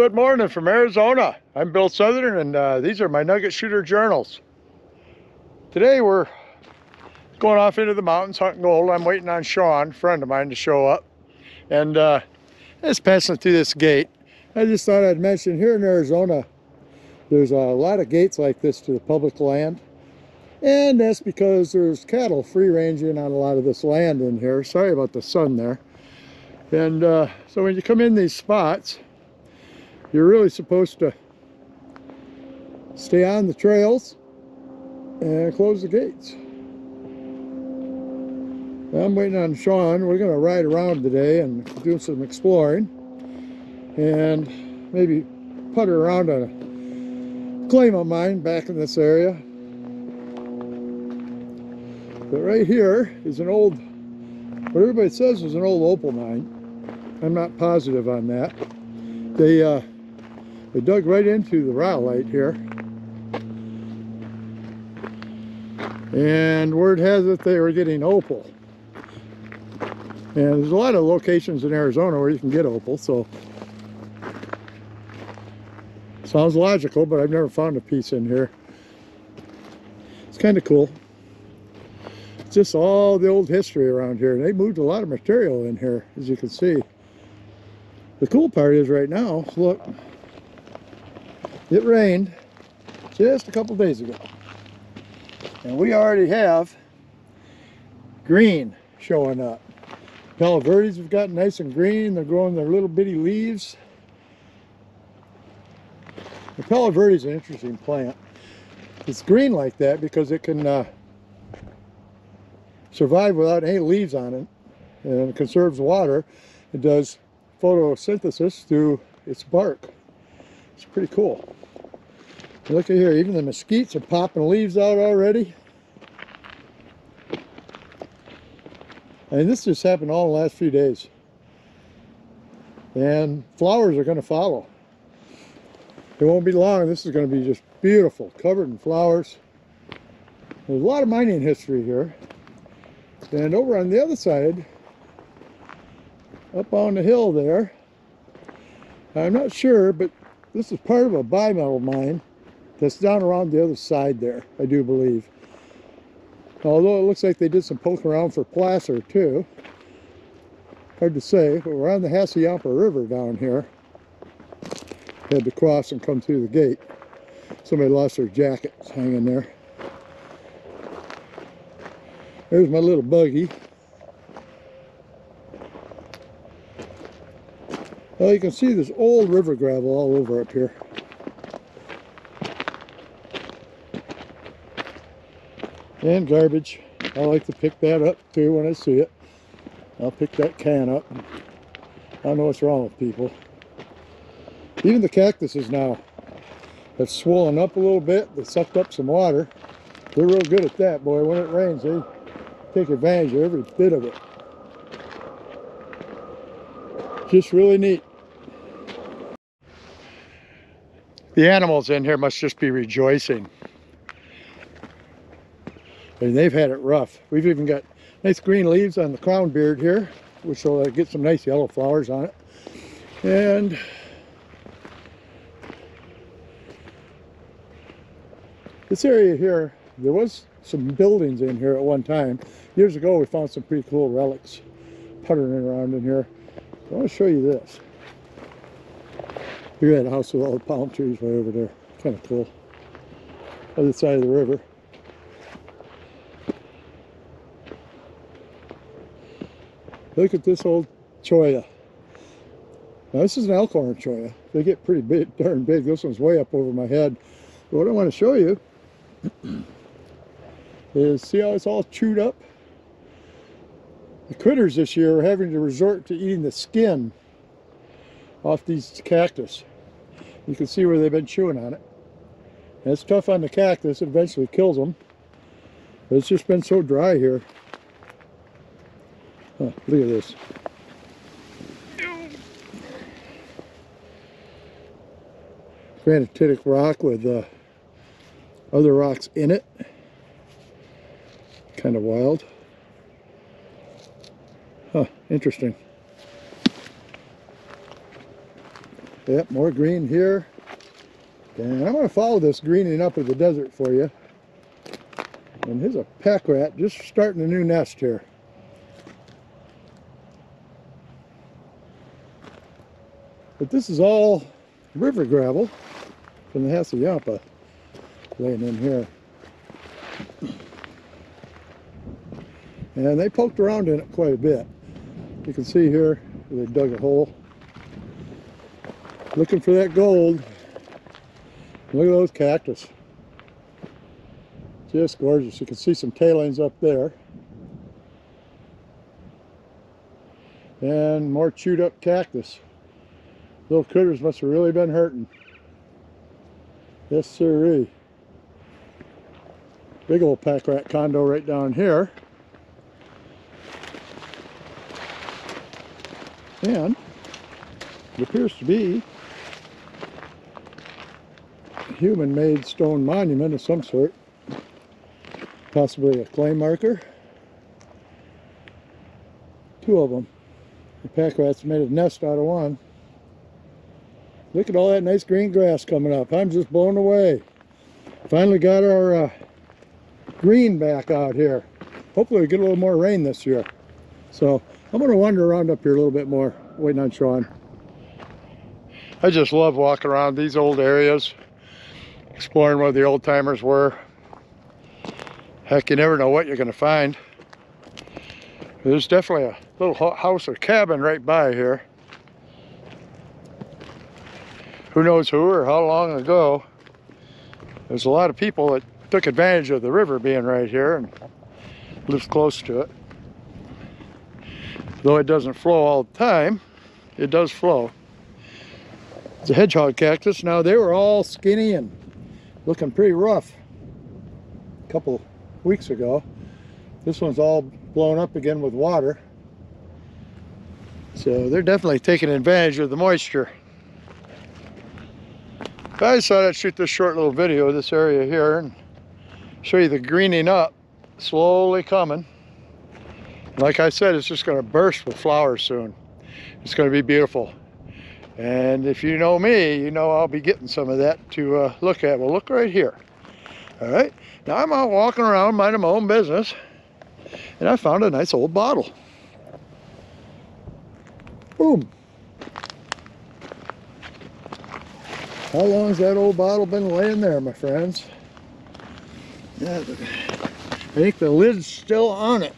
Good morning from Arizona. I'm Bill Southern, and these are my Nugget Shooter journals. Today we're going off into the mountains hunting gold. I'm waiting on Sean, a friend of mine, to show up. And just passing through this gate. I just thought I'd mention here in Arizona, there's a lot of gates like this to the public land. And that's because there's cattle free ranging on a lot of this land in here. Sorry about the sun there. And so when you come in these spots, you're really supposed to stay on the trails and close the gates. I'm waiting on Sean. We're going to ride around today and do some exploring and maybe putter around on a claim of mine back in this area. But right here is an old, what everybody says is an old opal mine. I'm not positive on that. They dug right into the rhyolite here, and word has it they were getting opal. And there's a lot of locations in Arizona where you can get opal, so sounds logical, but I've never found a piece in here. It's kind of cool. It's just all the old history around here. They moved a lot of material in here, as you can see. The cool part is right now, look, it rained just a couple days ago, and we already have green showing up. Palo Verdes have gotten nice and green. They're growing their little bitty leaves. The Palo Verde is an interesting plant. It's green like that because it can survive without any leaves on it, and it conserves water. It does photosynthesis through its bark. It's pretty cool. Look at here, even the mesquites are popping leaves out already. And this just happened all in the last few days. And flowers are going to follow. It won't be long, this is going to be just beautiful, covered in flowers. There's a lot of mining history here. And over on the other side, up on the hill there, I'm not sure, but this is part of a bimetal mine that's down around the other side there, I do believe. Although it looks like they did some poking around for placer too. Hard to say, but we're on the Hassayampa River down here. Had to cross and come through the gate. Somebody lost their jacket, it's hanging there. There's my little buggy. Well, you can see there's old river gravel all over up here. And garbage. I like to pick that up too when I see it. I'll pick that can up. I don't know what's wrong with people. Even the cactuses now have swollen up a little bit. They sucked up some water. They're real good at that, boy. When it rains, they take advantage of every bit of it. Just really neat. The animals in here must just be rejoicing. I mean, they've had it rough. We've even got nice green leaves on the crown beard here, which will get some nice yellow flowers on it. And this area here, there was some buildings in here at one time. Years ago, we found some pretty cool relics puttering around in here. I want to show you this. Look at that house with all the palm trees right over there. Kind of cool. Other side of the river. Look at this old cholla. Now this is an elkhorn cholla. They get pretty big, darn big. This one's way up over my head. But what I want to show you is, see how it's all chewed up? The critters this year are having to resort to eating the skin off these cactus. You can see where they've been chewing on it. And it's tough on the cactus. It eventually kills them. But it's just been so dry here. Oh, look at this. Granititic rock with other rocks in it. Kind of wild. Huh, interesting. Yep, more green here. And I'm going to follow this greening up of the desert for you. And here's a pack rat just starting a new nest here. But this is all river gravel from the Hassayampa laying in here. And they poked around in it quite a bit. You can see here they dug a hole looking for that gold. Look at those cactus. Just gorgeous. You can see some tailings up there. And more chewed up cactus. Little critters must have really been hurting. Yes, sirree. Big old pack rat condo right down here. And it appears to be a human-made stone monument of some sort. Possibly a clay marker. Two of them. The pack rats made a nest out of one. Look at all that nice green grass coming up. I'm just blown away. Finally got our green back out here. Hopefully we get a little more rain this year. So I'm going to wander around up here a little bit more, waiting on Sean. I just love walking around these old areas, exploring where the old timers were. Heck, you never know what you're going to find. There's definitely a little house or cabin right by here. Who knows who or how long ago. There's a lot of people that took advantage of the river being right here and lives close to it. Though it doesn't flow all the time, it does flow. It's a hedgehog cactus. Now they were all skinny and looking pretty rough a couple weeks ago. This one's all blown up again with water. So they're definitely taking advantage of the moisture. I just thought I'd shoot this short little video of this area here and show you the greening up slowly coming. Like I said, it's just going to burst with flowers soon. It's going to be beautiful. And if you know me, you know I'll be getting some of that to look at. Well, look right here. All right. Now I'm out walking around minding my own business, and I found a nice old bottle. Boom. How long has that old bottle been laying there, my friends? Yeah, I think the lid's still on it.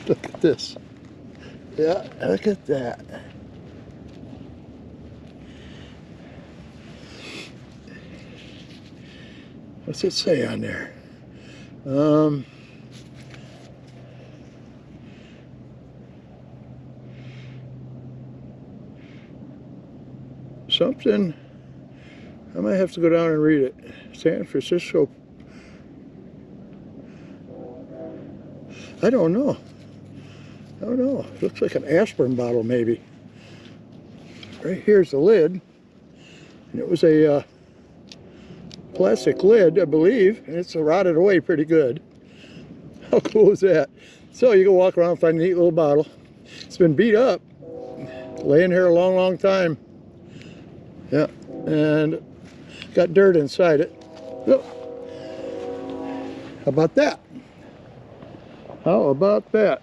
Look at this. Yeah, look at that. What's it say on there? Something, I might have to go down and read it. San Francisco. I don't know. I don't know. It looks like an aspirin bottle, maybe. Right here's the lid. And it was a plastic lid, I believe, and it's rotted away pretty good. How cool is that? So you can walk around and find a neat little bottle. It's been beat up, laying here a long, long time. Yeah, and got dirt inside it. Look. How about that? How about that?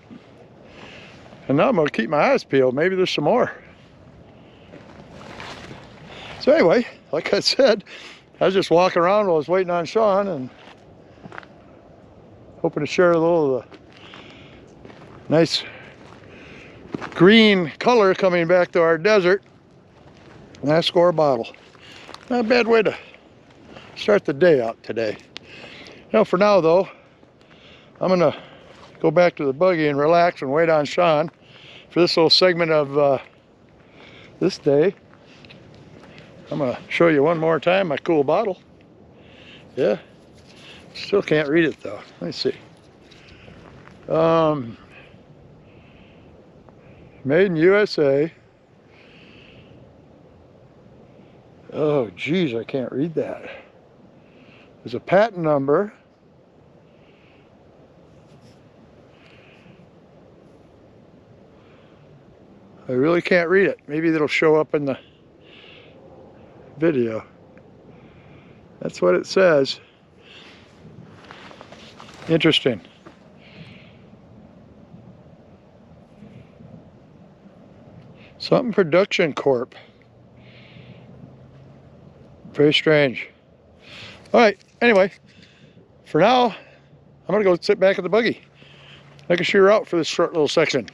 And now I'm going to keep my eyes peeled. Maybe there's some more. So anyway, like I said, I was just walking around while I was waiting on Sean and hoping to share a little of the nice green color coming back to our desert. And I score a bottle. Not a bad way to start the day out today. Now for now though, I'm gonna go back to the buggy and relax and wait on Sean for this little segment of this day. I'm gonna show you one more time my cool bottle. Yeah, still can't read it though. Let me see. Made in USA. Oh geez, I can't read that. There's a patent number. I really can't read it. Maybe it'll show up in the video. That's what it says. Interesting. Something Production Corp. Very strange. All right, anyway, for now, I'm gonna go sit back in the buggy. I can shoot her out for this short little section.